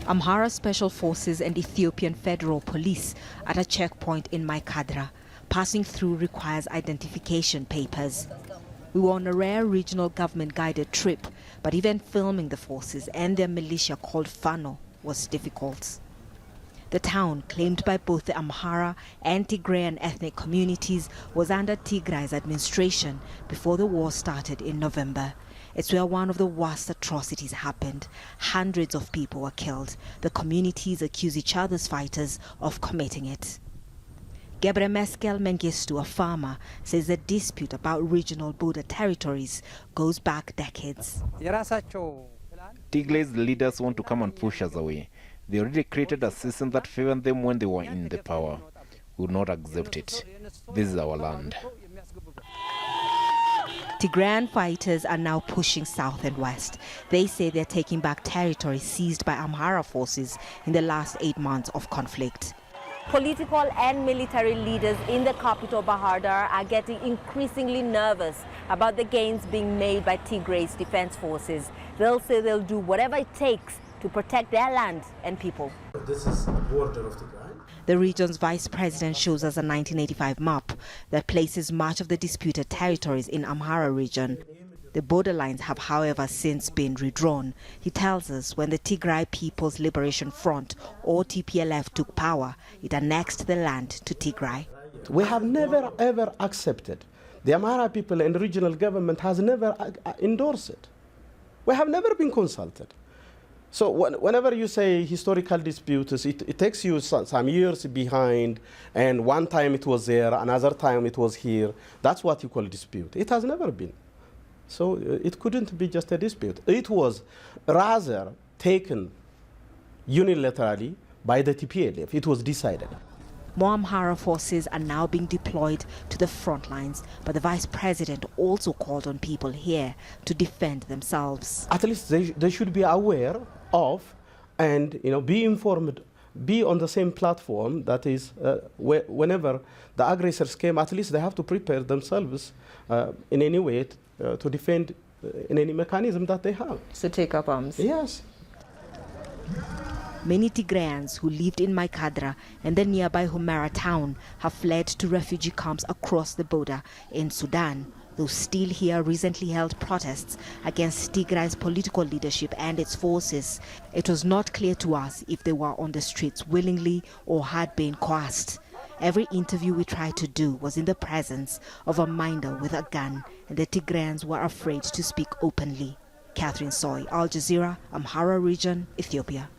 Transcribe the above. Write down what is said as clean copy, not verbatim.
Amhara Special Forces and Ethiopian Federal Police at a checkpoint in Maikadra. Passing through requires identification papers. We were on a rare regional government-guided trip, but even filming the forces and their militia called Fano was difficult. The town, claimed by both the Amhara and Tigrayan ethnic communities, was under Tigray's administration before the war started in November. It's where one of the worst atrocities happened. Hundreds of people were killed. The communities accuse each other's fighters of committing it. GEBREMESKEL MENGISTU, a farmer, says the dispute about regional border territories goes back decades. Tigray's leaders want to come and push us away. They already created a system that favored them when they were in the power. We will not accept it. This is our land. Tigrayan fighters are now pushing south and west. They say they're taking back territory seized by Amhara forces in the last 8 months of conflict. Political and military leaders in the capital Bahir are getting increasingly nervous about the gains being made by Tigray's defense forces. They'll say they'll do whatever it takes to protect their land and people. This is the border of Tigray. The region's vice president shows us a 1985 map that places much of the disputed territories in Amhara region. The borderlines have, however, since been redrawn. He tells us when the Tigray People's Liberation Front, or TPLF, took power, it annexed the land to Tigray. We have never ever accepted. The Amhara people and the regional government has never endorsed it. We have never been consulted. So whenever you say historical disputes, it takes you some years behind, and one time it was there, another time it was here. That's what you call a dispute. It has never been. So it couldn't be just a dispute. It was rather taken unilaterally by the TPLF. It was decided. More Amhara forces are now being deployed to the front lines, but the vice president also called on people here to defend themselves. At least they should be aware of and be informed, be on the same platform. That is, whenever the aggressors came, at least they have to prepare themselves in any way to defend in any mechanism that they have. To take up arms? Yes. Many Tigrayans who lived in Maikadra and the nearby Humeira town have fled to refugee camps across the border in Sudan. Those still here recently held protests against Tigray's political leadership and its forces. It was not clear to us if they were on the streets willingly or had been coerced. Every interview we tried to do was in the presence of a minder with a gun, and the Tigrayans were afraid to speak openly. Catherine Soy, Al Jazeera, Amhara region, Ethiopia.